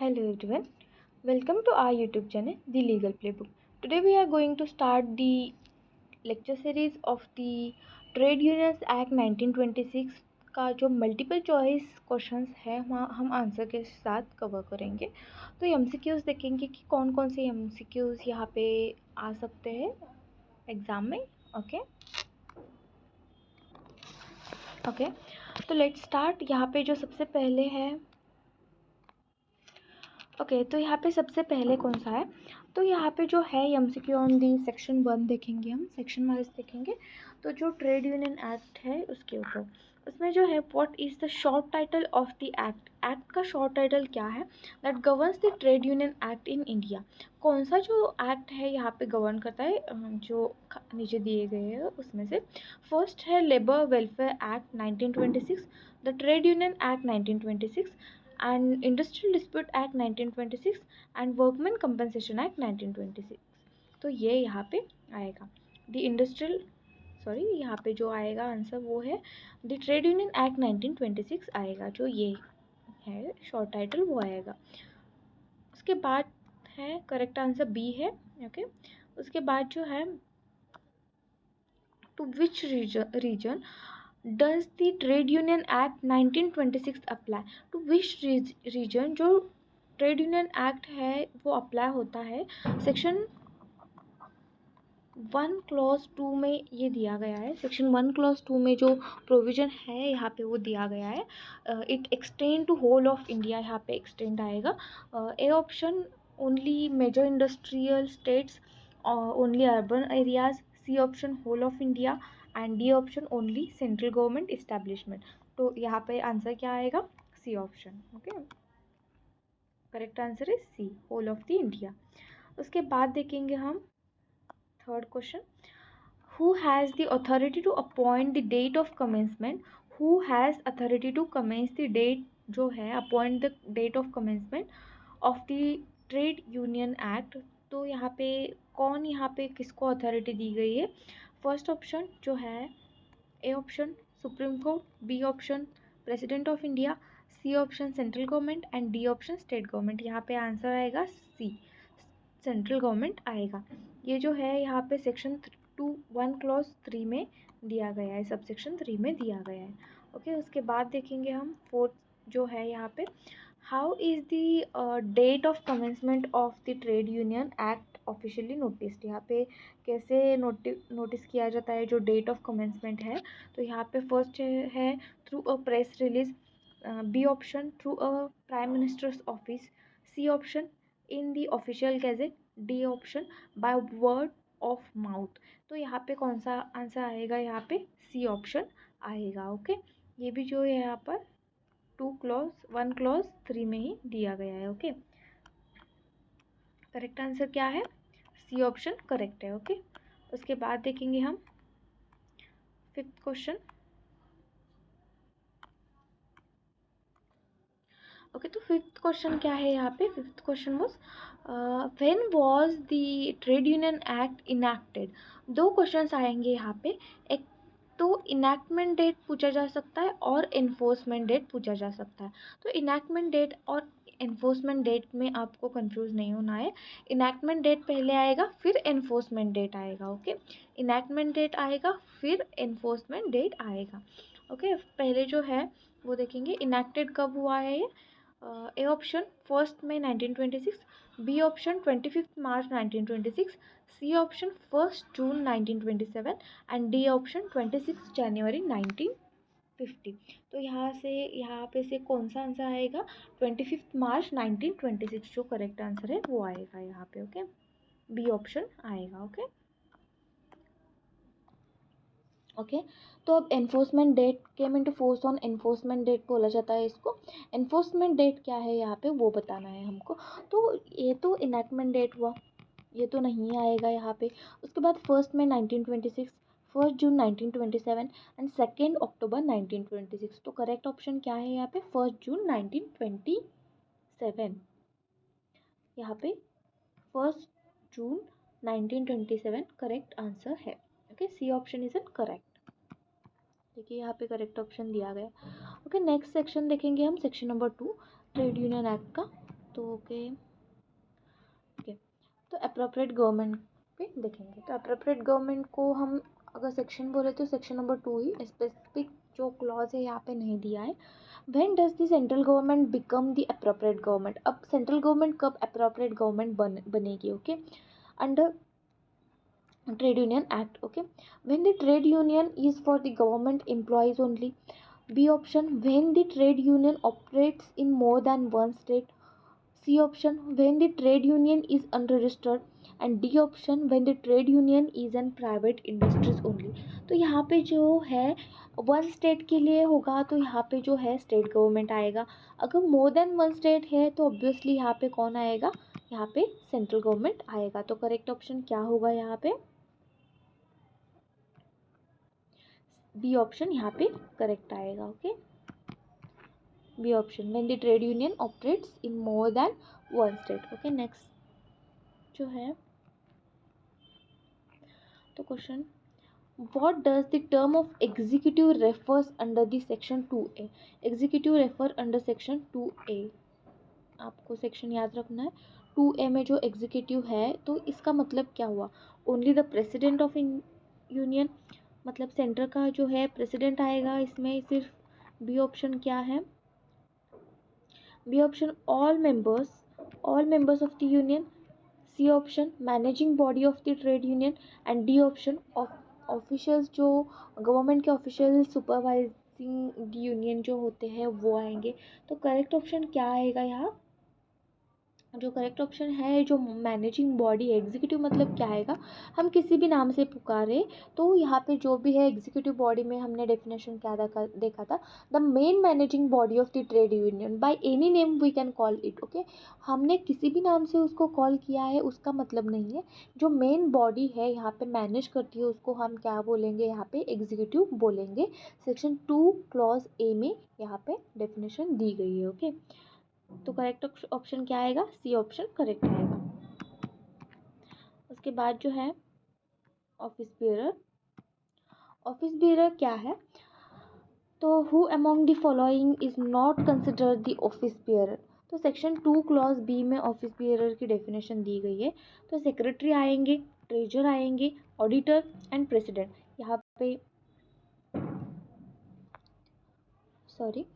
Hello everyone, welcome to our YouTube channel, The Legal Playbook. Today we are going to start the lecture series of the Trade Unions Act 1926 का जो multiple choice questions है हम answer के साथ cover करेंगे। तो MCQs देखेंगे कि कौन कौन से एमसीक्यूज यहाँ पे आ सकते हैं एग्ज़ाम में। ओके, तो लेट्स स्टार्ट। यहाँ पे जो सबसे पहले है तो यहाँ पे सबसे पहले कौन सा है, तो यहाँ पे जो है एमसीक्यू ऑन दी सेक्शन 1 देखेंगे, हम सेक्शन वाइज देखेंगे। तो जो ट्रेड यूनियन एक्ट है उसके ऊपर, उसमें जो है what is the short title of the act, act का शॉर्ट टाइटल क्या है, that governs the trade union act in India. कौन सा जो एक्ट है यहाँ पे गवर्न करता है, जो नीचे दिए गए हैं उसमें से फर्स्ट है labour welfare act 1926, the trade union act 1926 and Industrial Dispute Act 1926 and Workmen Compensation Act 1926। तो ये यहाँ पे आएगा यहाँ पे जो आएगा आंसर वो है द ट्रेड यूनियन एक्ट 1926 आएगा, जो ये है शॉर्ट टाइटल वो आएगा। उसके बाद है करेक्ट आंसर बी है। ओके, उसके बाद जो है to which region Does the Trade Union Act 1926 apply? To which region जो ट्रेड यूनियन एक्ट है वो अप्लाई होता है, सेक्शन 1 क्लॉज 2 में ये दिया गया है। सेक्शन 1 क्लॉज 2 में जो प्रोविजन है यहाँ पे वो दिया गया है, it extend to whole of India, यहाँ पे एक्सटेंड आएगा। A option only major industrial states, only urban areas, C option whole of India and D option only central government establishment. तो यहाँ पे आंसर क्या आएगा, C option. Okay, correct answer is C, whole of the India. उसके बाद देखेंगे हम third question, who has the authority to appoint the date of commencement, who has authority to commence the date, जो है appoint the date of commencement of the trade union act. तो यहाँ पे कौन, यहाँ पे किसको अथॉरिटी दी गई है, फर्स्ट ऑप्शन जो है A option supreme court, B option president of India, C option central government and D option state government. यहाँ पे आंसर आएगा सी, सेंट्रल गवर्नमेंट आएगा। ये जो है यहाँ पे सेक्शन 1 क्लॉज 3 में दिया गया है, सब सेक्शन 3 में दिया गया है। ओके, उसके बाद देखेंगे हम फोर्थ जो है यहाँ पे, how is the date of commencement of the trade union act officially noticed. यहाँ पे कैसे नोटिस किया जाता है जो डेट ऑफ कमेंसमेंट है, तो यहाँ पे फर्स्ट है through a press release, B option through a prime minister's office, C option in the official gazette, D option by word of mouth. तो यहाँ पे कौन सा आंसर आएगा, यहाँ पे सी ऑप्शन आएगा। ओके, ये भी जो है यहाँ पर 1 क्लॉज 3 में ही दिया गया है। ओके, करेक्ट आंसर क्या है, सी ऑप्शन करेक्ट है। ओके, उसके बाद देखेंगे हम फिफ्थ क्वेश्चन। ओके, तो फिफ्थ क्वेश्चन क्या है यहाँ पे, fifth question was when was the trade union act enacted. दो क्वेश्चंस आएंगे यहाँ पे, एक तो इनैक्टमेंट डेट पूछा जा सकता है और इन्फोर्समेंट डेट पूछा जा सकता है। तो इनैक्टमेंट डेट और इन्फोर्समेंट डेट में आपको कंफ्यूज नहीं होना है, इनैक्टमेंट डेट पहले आएगा फिर इन्फोर्समेंट डेट आएगा। ओके, इनैक्टमेंट डेट आएगा फिर इन्फोर्समेंट डेट आएगा। ओके, पहले जो है वो देखेंगे इनैक्टेड कब हुआ है ये, ए ऑप्शन 1 मई 1926, बी ऑप्शन 25 मार्च 1926, सी ऑप्शन 1 जून 1927 एंड डी ऑप्शन 26 जनवरी 1950। तो यहाँ पे से कौन सा आंसर आएगा, 25 मार्च 1926 जो करेक्ट आंसर है वो आएगा यहाँ पे। ओके, बी ऑप्शन आएगा। ओके, तो अब enforcement date came into force on enforcement date बोला जाता है इसको। एनफोर्समेंट डेट क्या है यहाँ पे वो बताना है हमको। तो ये तो इनैक्टमेंट डेट हुआ, ये तो नहीं आएगा यहाँ पे। उसके बाद 1 मई 1926, 1 जून 1927 एंड 2 अक्टूबर 1926। तो करेक्ट ऑप्शन क्या है यहाँ पे, 1 जून 1927। यहाँ पे 1 जून 1927 करेक्ट आंसर है। Okay, C option is correct. देखिए यहाँ पे करेक्ट ऑप्शन दिया गया। ओके, नेक्स्ट सेक्शन देखेंगे हम, section number 2 trade union act का। तो ओके ओके। तो अप्रोप्रिएट गवर्नमेंट पे देखेंगे। तो अप्रोप्रिएट गवर्नमेंट को हम अगर सेक्शन बोले तो सेक्शन नंबर 2 ही, स्पेसिफिक जो क्लॉज है यहाँ पे नहीं दिया है। When does the central government become the appropriate government, अब सेंट्रल गवर्नमेंट कब अप्रोप्रिएट गवर्नमेंट बनेगी, okay, under trade union act, okay, when the trade union is for the government employees only, B option when the trade union operates in more than one state, C option when the trade union is unregistered, and D option when the trade union is an private industries only। तो यहाँ पे जो है one state के लिए होगा तो यहाँ पे जो है स्टेट गवर्नमेंट आएगा। अगर मोर देन वन स्टेट है तो ऑब्वियसली यहाँ पे कौन आएगा, यहाँ पे सेंट्रल गवर्नमेंट आएगा। तो करेक्ट ऑप्शन क्या होगा यहाँ पे, बी ऑप्शन यहाँ पे करेक्ट आएगा, okay, B option when the trade union operates in more than one state, okay. Next जो है तो question, what does the term of executive refers under the section 2A, executive refer under section 2A, आपको section याद रखना है। 2A में जो executive है तो इसका मतलब क्या हुआ, only the president of union, मतलब सेंटर का जो है प्रेसिडेंट आएगा इसमें सिर्फ। बी ऑप्शन क्या है, B option all members of the union, C option managing body of the trade union, and D option officials जो गवर्नमेंट के ऑफिशियल सुपरवाइजिंग द यूनियन जो होते हैं वो आएंगे। तो करेक्ट ऑप्शन क्या आएगा यहाँ, जो करेक्ट ऑप्शन है जो मैनेजिंग बॉडी एग्जीक्यूटिव मतलब क्या आएगा, हम किसी भी नाम से पुकारे तो यहाँ पे जो भी है एग्जीक्यूटिव बॉडी में हमने डेफिनेशन क्या देखा था, the main managing body of the trade union, by any name we can call it, okay. हमने किसी भी नाम से उसको कॉल किया है उसका मतलब नहीं है, जो मेन बॉडी है यहाँ पे मैनेज करती है उसको हम क्या बोलेंगे, यहाँ पे एग्जीक्यूटिव बोलेंगे। सेक्शन 2 क्लॉज ए में यहाँ पे डेफिनेशन दी गई है, ओके। तो करेक्ट ऑप्शन क्या आएगा, सी ऑप्शन करेक्ट आएगा। उसके बाद जो है ऑफिस बेयरर, ऑफिस बेयरर क्या है, तो who among the following is not consider the office bearer, तो सेक्शन 2 क्लॉज बी में ऑफिस बेयरर की डेफिनेशन दी गई है। तो सेक्रेटरी आएंगे, ट्रेजर आएंगे, ऑडिटर एंड प्रेसिडेंट, यहाँ पे सॉरी,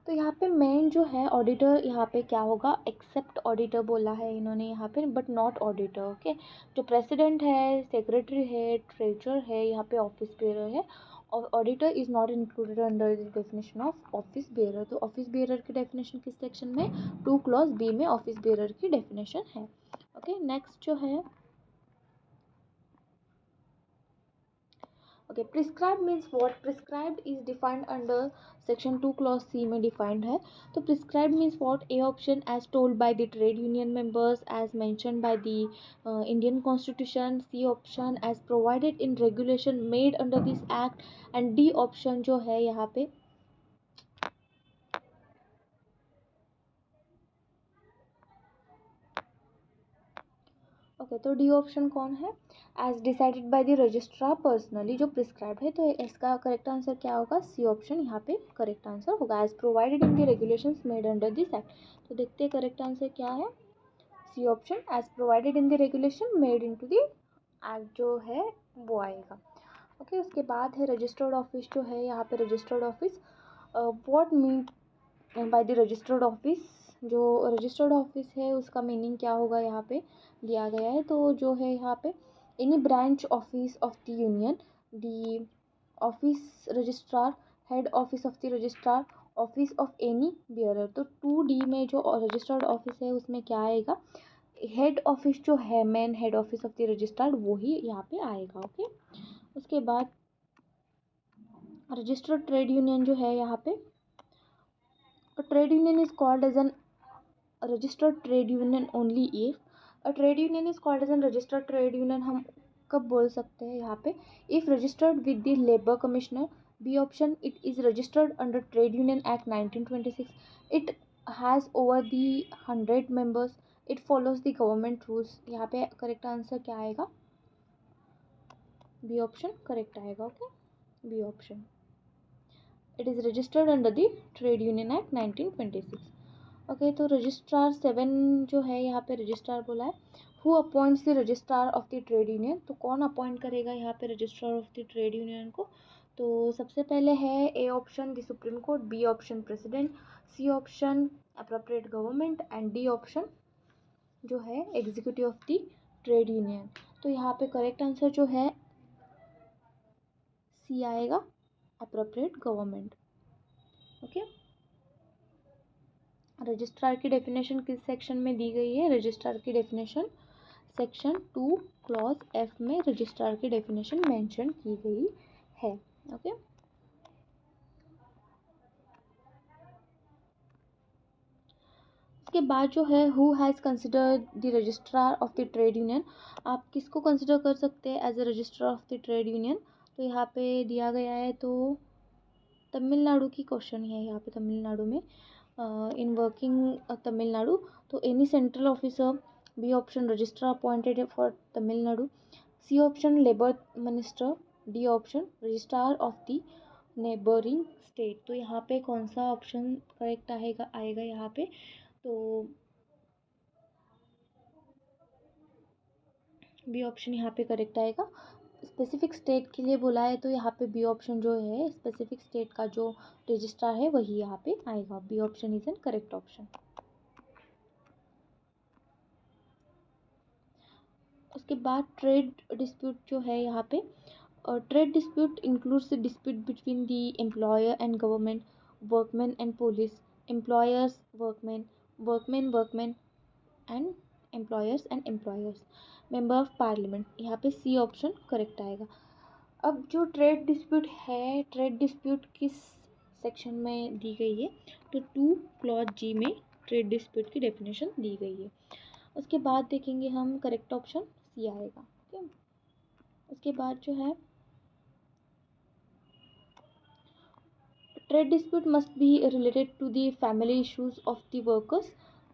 तो यहाँ पे मेन जो है ऑडिटर, यहाँ पे क्या होगा, एक्सेप्ट ऑडिटर बोला है इन्होंने यहाँ पे, बट नॉट ऑडिटर, ओके। जो प्रेसिडेंट है, सेक्रेटरी है, ट्रेजर है, यहाँ पे ऑफिस बेयरर है, और auditor is not included under the definition of office bearer. तो ऑफिस बेयरर की डेफिनेशन किस सेक्शन में, 2 क्लॉज बी में ऑफिस बेयरर की डेफिनेशन है, ओके। नेक्स्ट जो है okay, prescribe means what, prescribed is defined under section 2 clause C में डिफाइंड है। तो prescribe means what, A option as told by the trade union members as mention by the Indian constitution, C option as provided in regulation made under this act, and D option जो है यहाँ पे okay. तो D option कौन है, as decided by the registrar personally, जो prescribe है। तो इसका करेक्ट आंसर क्या होगा, सी ऑप्शन यहाँ पे करेक्ट आंसर होगा, as provided in the regulations made under this act. तो देखते हैं करेक्ट आंसर क्या है, C option as provided in the regulation made into the act जो है वो आएगा, ओके। उसके बाद है रजिस्टर्ड ऑफिस जो है, यहाँ पे registered office, what mean by the registered office, जो रजिस्टर्ड ऑफिस है उसका मीनिंग क्या होगा यहाँ पे दिया गया है। तो जो है यहाँ पे any branch office of the union, the office registrar, head office of the registrar, office of any bearer. तो 2D में जो रजिस्टर्ड ऑफिस है उसमें क्या आएगा, हेड ऑफिस जो है main head office of the registrar वो ही यहाँ पे आएगा, ओके। उसके बाद रजिस्टर्ड ट्रेड यूनियन जो है यहाँ पे, trade union is called as an registered trade union only if a trade union is called as a registered trade union, हम कब बोल सकते हैं यहाँ पे, if registered with the labor commissioner, b option it is registered under trade union act 1926, it has over the 100 members, it follows the government rules। यहाँ पे correct answer क्या आएगा, बी ऑप्शन करेक्ट आएगा, okay, B option, it is registered under the trade union act 1926। Okay, तो registrar 7 जो है यहाँ पे रजिस्ट्रार बोला है, who appoints the registrar of the trade union, तो कौन अपॉइंट करेगा यहाँ पे registrar of the trade union को। तो सबसे पहले है A option the supreme court, B option president, C option appropriate government and D option जो है executive of the trade union. तो यहाँ पे करेक्ट आंसर जो है सी आएगा, अप्रोप्रिएट गवर्नमेंट। ओके, रजिस्ट्रार की डेफिनेशन किस सेक्शन में दी गई है, रजिस्ट्रार की डेफिनेशन सेक्शन 2 क्लॉज एफ में रजिस्ट्रार की डेफिनेशन मेंशन की गई है। ओके, उसके बाद जो है who has considered the registrar of the trade union, आप किसको कंसिडर कर सकते हैं as a registrar of the trade union. तो यहाँ पे दिया गया है, तो तमिलनाडु की क्वेश्चन है यहाँ पे, तमिलनाडु में इन वर्किंग तमिलनाडु, तो any central officer, B option registrar appointed for Tamil Nadu, C option labour minister, D option registrar of the neighbouring state. तो यहाँ पे कौन सा ऑप्शन करेक्ट आएगा यहाँ पे, तो बी ऑप्शन यहाँ पे करेक्ट आएगा। स्पेसिफिक स्टेट के लिए बोला है, तो यहाँ पे बी ऑप्शन जो है स्पेसिफिक स्टेट का जो रजिस्ट्रार है वही यहाँ पे आएगा, B option is an correct option. उसके बाद ट्रेड डिस्प्यूट जो है यहाँ पे, trade dispute includes the dispute between the employer and government, workman and police, employers workman, workman workman and employers, member of parliament, यहाँ पे सी ऑप्शन करेक्ट आएगा। अब जो ट्रेड डिस्प्यूट है, ट्रेड डिस्प्यूट किस सेक्शन में दी गई है, तो 2 क्लॉज जी में ट्रेड डिस्प्यूट की डेफिनेशन दी गई है। उसके बाद देखेंगे हम, करेक्ट ऑप्शन सी आएगा। ओके, उसके बाद जो है trade dispute must be related to the family issues of the workers,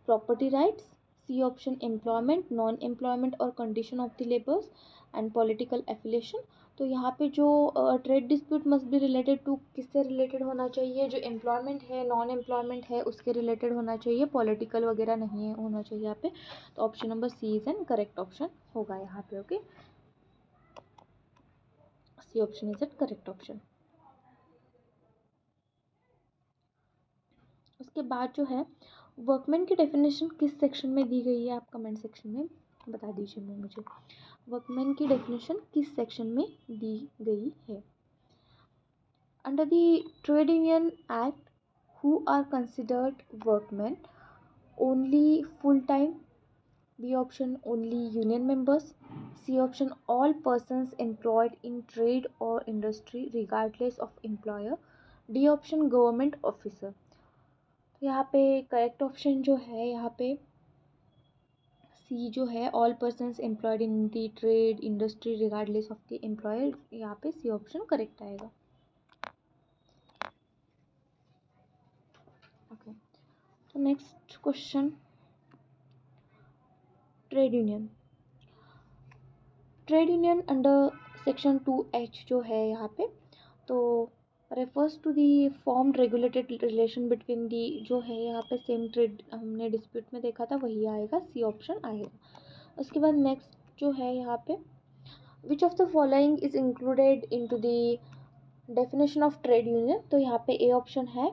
property rights, C option employment, non-employment or condition of the laborers and political affiliation। तो यहाँ पे जो trade dispute must be related to किससे related होना चाहिए, जो employment है, non employment है उसके रिलेटेड होना चाहिए, पॉलिटिकल वगैरह नहीं होना चाहिए यहाँ पे। तो option number C is an correct option होगा यहाँ पे। Okay, C option is an correct option. उसके बाद जो है वर्कमैन की डेफिनेशन किस सेक्शन में दी गई है, आप कमेंट सेक्शन में बता दीजिए मुझे, वर्कमैन की डेफिनेशन किस सेक्शन में दी गई है। Under the trade union act, who are considered workman, only full time, B option only union members, C option all persons employed in trade और industry regardless of employer, D option government officer. यहाँ पे correct option जो है यहाँ पे C जो है, all persons employed in the trade industry regardless of the employer, यहाँ पे सी ऑप्शन करेक्ट आएगा। ओके, तो next question, trade union. Trade union under section 2H जो है यहाँ पे, तो refers to the formed regulated relation between the, जो है यहाँ पे सेम ट्रेड हमने डिस्प्यूट में देखा था वही आएगा, सी ऑप्शन आएगा। उसके बाद नेक्स्ट जो है यहाँ पे, which of the following is included into the definition of trade union. तो यहाँ पे ए ऑप्शन है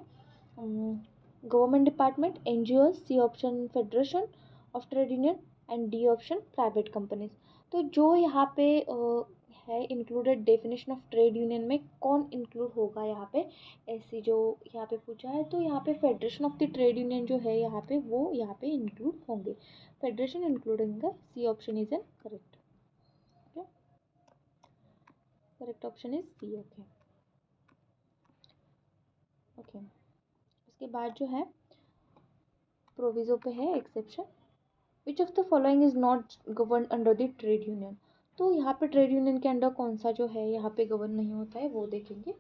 government department, NGO, C option federation of trade union and D option private companies. तो जो यहाँ पे है included definition of trade union में कौन इंक्लूड होगा यहाँ पे, ऐसी जो यहाँ पे पूछा है, तो यहाँ पे federation of the trade union जो है यहाँ पे वो यहाँ पे इंक्लूड होंगे, फेडरेशन इंक्लूड होंगे, C option is an correct. Okay, correct option is C. Okay, okay, उसके बाद जो है प्रोविजो पे है exception, which of the following is not govern under the trade union. तो यहाँ पे ट्रेड यूनियन के अंडर कौन सा जो है यहाँ पे गवर्न नहीं होता है वो देखेंगे।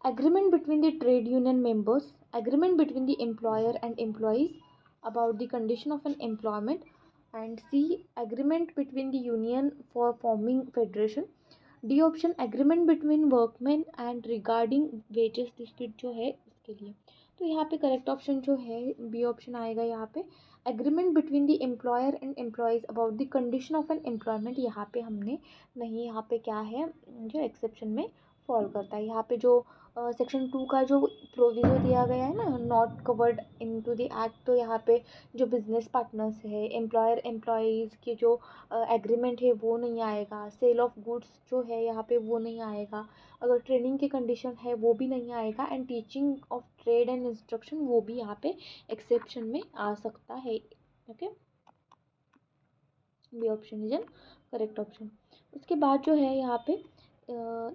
Agreement between the trade union members, agreement between the employer and employees about the condition of an employment, and C agreement between the union for forming federation, D option agreement between workman and regarding wages dispute जो है इसके लिए। तो तो यहाँ पे correct option जो है बी ऑप्शन आएगा यहाँ पे। Agreement between the employer and employees about the condition of an employment, यहाँ पे हमने नहीं, यहाँ पे क्या है जो एक्सेप्शन में फॉल करता है। यहाँ पे जो सेक्शन 2 का जो प्रोविजन दिया गया है ना, not covered into the act, तो यहाँ पे जो बिजनेस पार्टनर्स है, एम्प्लॉयर एम्प्लॉयज़ की जो एग्रीमेंट है वो नहीं आएगा। सेल ऑफ गुड्स जो है यहाँ पे वो नहीं आएगा। अगर ट्रेनिंग की कंडीशन है वो भी नहीं आएगा। And teaching of trade and instruction वो भी यहाँ पे एक्सेप्शन में आ सकता है। Okay, B option is an correct option. उसके बाद जो है यहाँ पे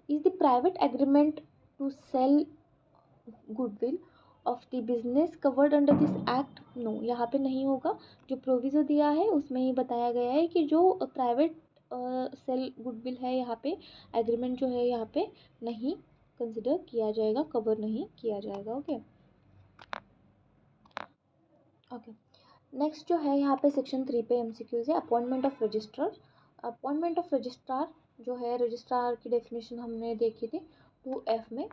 is the private agreement to sell goodwill of the business covered under this act, no, यहाँ पे नहीं होगा। जो प्रोविजो दिया है उसमें ही बताया गया है कि जो प्राइवेट सेल गुडविल है यहाँ पे एग्रीमेंट जो है यहाँ पे नहीं कंसिडर किया जाएगा, कवर नहीं किया जाएगा। ओके ओके, नेक्स्ट जो है यहाँ पे सेक्शन 3 पे एमसीक्यूज है। Appointment of registrar. Appointment of registrar जो है, रजिस्ट्रार की डेफिनेशन हमने देखी थी 2F में,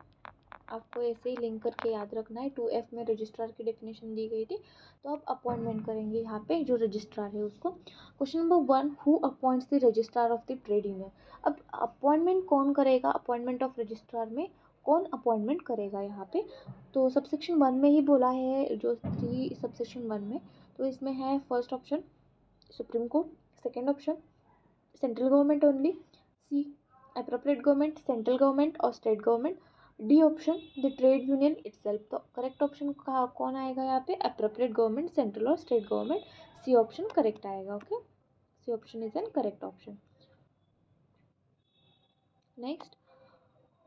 आपको ऐसे ही लिंक करके याद रखना है। 2F में रजिस्ट्रार की डेफिनेशन दी गई थी। तो अब अपॉइंटमेंट करेंगे यहाँ पे जो रजिस्ट्रार है उसको। Question number 1, who appoints the registrar of the trade union. अब अपॉइंटमेंट कौन करेगा, अपॉइंटमेंट ऑफ रजिस्ट्रार में कौन अपॉइंटमेंट करेगा यहाँ पे। तो सबसेक्शन 1 में ही बोला है, जो 3 सबसेक्शन 1 में, तो इसमें है first option supreme court, second option central government only, C appropriate government, central government और state government, D option the trade union itself. तो करेक्ट ऑप्शन कौन आएगा यहाँ पे, अप्रोप्रिएट गवर्नमेंट, सेंट्रल और state government. C option correct आएगा। Okay, C option is an correct option. Next,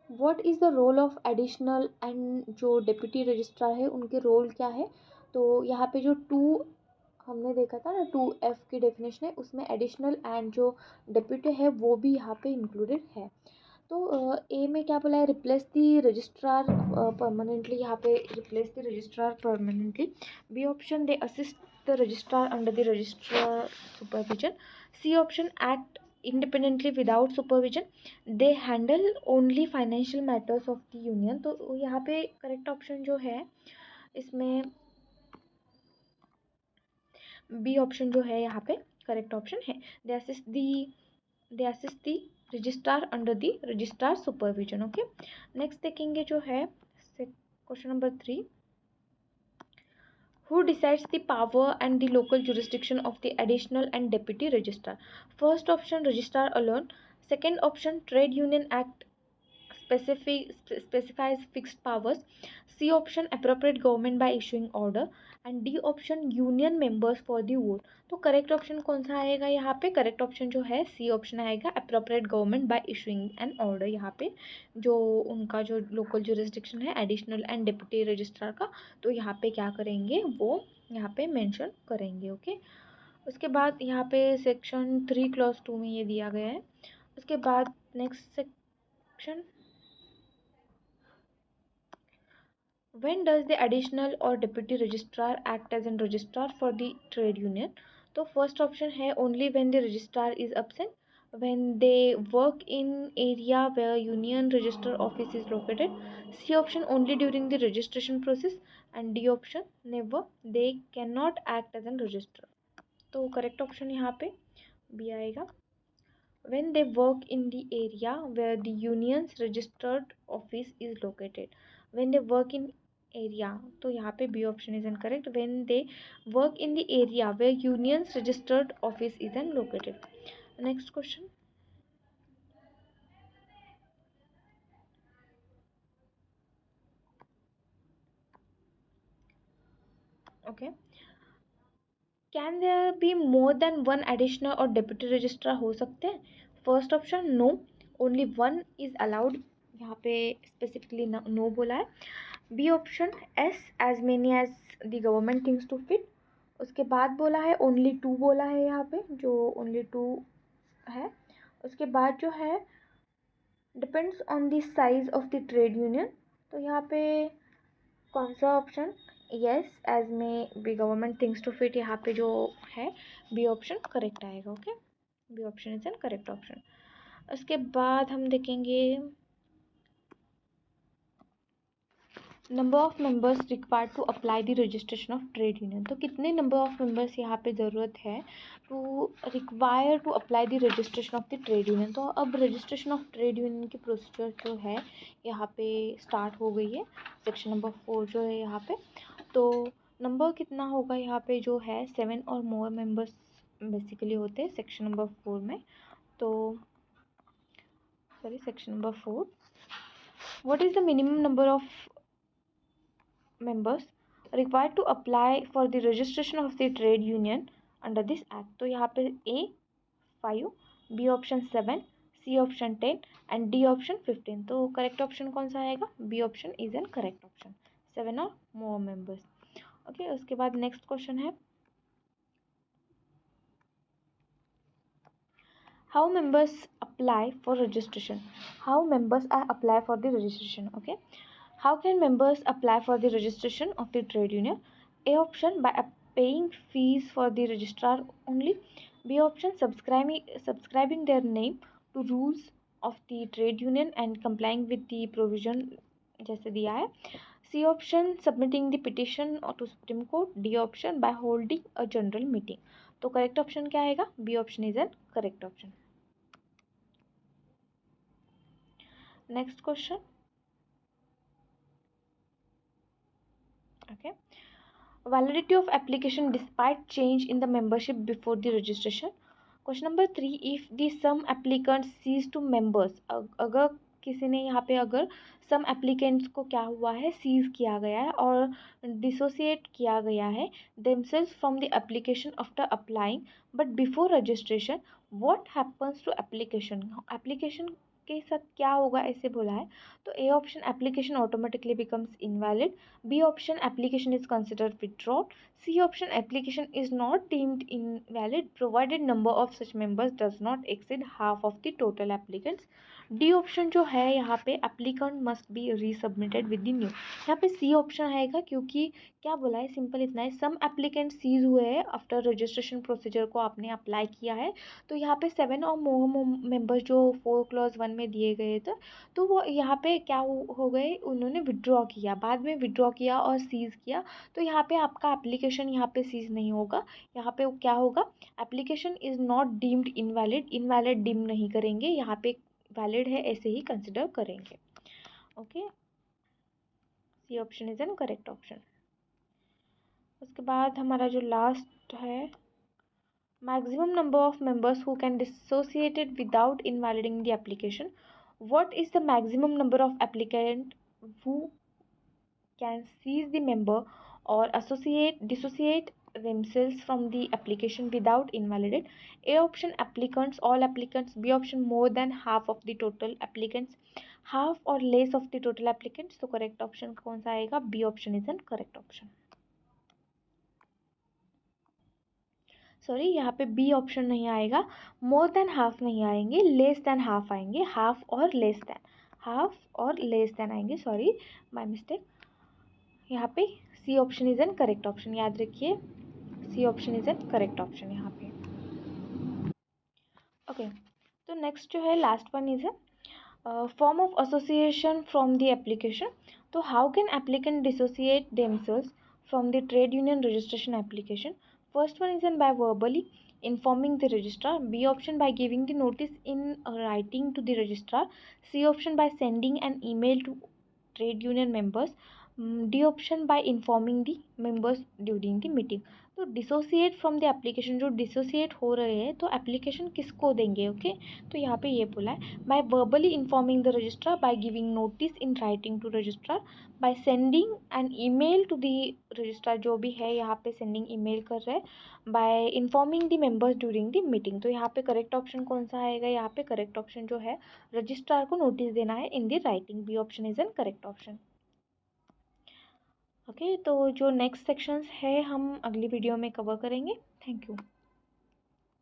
what is the role of additional and जो deputy registrar है उनके रोल क्या है। तो यहाँ पे जो 2 हमने देखा था ना, 2F की डेफिनेशन है, उसमें एडिशनल एंड जो डिप्टी है वो भी यहाँ पे इंक्लूडेड है। तो ए में क्या बोला है, रिप्लेस द रजिस्ट्रार परमानेंटली, यहाँ पे replace the registrar permanently. B option they assist the registrar under the registrar supervision. C option act independently without supervision. They handle only financial matters of the union. तो यहाँ पे correct option जो है इसमें B option जो है यहाँ पे करेक्ट ऑप्शन है। They assist the registrar under the registrar supervision. Okay, next देखेंगे जो है question number 3, who decides the power and the local jurisdiction of the additional and deputy registrar. First option registrar alone, second option trade union act specifies fixed powers, C option appropriate government by issuing order and D option union members for the vote। तो correct option कौन सा आएगा यहाँ पे, correct option जो है C option आएगा, appropriate government by issuing an order. यहाँ पे जो उनका जो लोकल जुरिस्डिक्शन है एडिशनल एंड डिप्टी रजिस्ट्रार का, तो यहाँ पे क्या करेंगे वो यहाँ पे मेंशन करेंगे। ओके, उसके बाद यहाँ पे सेक्शन 3 क्लॉज 2 में ये दिया गया है। उसके बाद next section, when does the additional or deputy registrar act as a registrar for the trade union। तो फर्स्ट ऑप्शन है only when the registrar is absent, when they work in area where union register office is located, C option only during the registration process and D option never, they cannot act as a registrar। तो correct option यहाँ पे B आएगा, when they work in the area where the union's registered office is located, when they work in area, तो यहाँ पे B option is incorrect, when they work in the area where union's registered office is located। next question, okay, can there be more than one additional or deputy registrar हो सकते हैं। First option no, only one is allowed, यहाँ पे specifically no बोला है। B option yes, as many as the government thinks to fit. उसके बाद बोला है ओनली 2 बोला है यहाँ पे, जो ओनली 2 है। उसके बाद जो है depends on the size of the trade union. तो यहाँ पे कौन सा option, yes as may be government thinks to fit, यहाँ पे जो है बी ऑप्शन करेक्ट आएगा। Okay, B option is an correct option. उसके बाद हम देखेंगे number of members required to apply the registration of trade union, तो कितने नंबर ऑफ मेंबर्स यहाँ पे ज़रूरत है to require to apply the registration of the trade union. तो अब रजिस्ट्रेशन ऑफ ट्रेड यूनियन की प्रोसीजर जो है यहाँ पे स्टार्ट हो गई है, सेक्शन नंबर 4 जो है यहाँ पे। तो नंबर कितना होगा यहाँ पे जो है 7 और मोर मेंबर्स बेसिकली होते हैं सेक्शन नंबर 4 में। तो sorry, section number 4, what is the minimum number of members required to apply for the registration of the trade union under this act। तो यहाँ पे A 5, B option 7, C option 10 and D option 15। तो correct option कौन सा आएगा? B option is an correct option, 7 और मोर members. Okay, उसके बाद नेक्स्ट क्वेश्चन है how members apply for registration, how members are apply for the registration। Okay, how can members apply for the registration of the trade union? A option by paying fees for the registrar only, B option subscribing their name to rules of the trade union and complying with the provision जैसे दिया है, C option submitting the petition to Supreme Court, D option by holding a general meeting। तो correct ऑप्शन क्या आएगा? B option is an correct option. Next question, okay, validity of application despite change in the membership before the registration। Question number 3, if the some applicants cease to members, अगर किसी ने यहाँ पे अगर सम एप्लीकेंट्स को क्या हुआ है, सीज किया गया है और डिसोसिएट किया गया है themselves from the application after applying but before registration, what happens to application? Application के साथ क्या होगा ऐसे बोला है। तो A option application automatically becomes invalid, B option application is considered withdrawn, C option application is not deemed invalid provided number of such members does not exceed half of the total applicants. D option जो है यहाँ पे applicant must be resubmitted with the new. यहाँ पे C option आएगा क्योंकि क्या बोला है, सिंपल इतना है, सम एप्लीकेंट सीज हुए हैं आफ्टर रजिस्ट्रेशन प्रोसीजर को आपने अप्लाई किया है। तो यहाँ पे 7 और मोर मेंबर्स जो 4 क्लॉज 1 में दिए गए थे, तो वो यहाँ पे क्या हो गए, उन्होंने विड्रॉ किया, बाद में विड्रॉ किया और सीज किया। तो यहाँ पे आपका एप्लीकेशन यहाँ पे सीज नहीं होगा, यहाँ पे क्या होगा, application is not deemed invalid, invalid deem नहीं करेंगे, यहाँ पे वैलिड है ऐसे ही कंसिडर करेंगे। Okay, C option is an correct option. उसके बाद हमारा जो लास्ट है, maximum number of members who can dissociate it without invalidating the application। what is the maximum number of applicant who can seize the member or dissociate themselves from the application without invalidate? A option applicants, all applicants, B option more than half of the total applicants, half or less of the total applicants। तो correct option कौन सा आएगा? B option is an correct option। Sorry, यहाँ पे B option नहीं आएगा, more than half नहीं आएंगे, लेस देन हाफ आएंगे, हाफ और लेस देन, हाफ और लेस देन आएंगे, सॉरी माय मिस्टेक। यहाँ पे C option is an correct option, याद रखिए, C option is an correct option यहाँ पे। ओके, तो नेक्स्ट जो है लास्ट वन इज है form of association from the application. तो how can applicant dissociate themselves from the trade union registration application? First one is by verbally informing the registrar, B option by giving the notice in writing to the registrar, C option by sending an email to trade union members, D option by informing the members during the meeting। तो dissociate from the application, जो dissociate हो रहे हैं तो application किसको देंगे? Okay, तो यहाँ पे ये बोला है by verbally informing the registrar, by giving notice in writing to registrar, by sending an email to the registrar, जो भी है यहाँ पे सेंडिंग ईमेल कर रहे हैं, by informing the members during the meeting. तो यहाँ पे करेक्ट ऑप्शन कौन सा आएगा? यहाँ पे करेक्ट ऑप्शन जो है रजिस्ट्रार को नोटिस देना है in the writing, B option is an correct option. Okay, तो जो नेक्स्ट सेक्शंस है हम अगली वीडियो में कवर करेंगे। Thank you.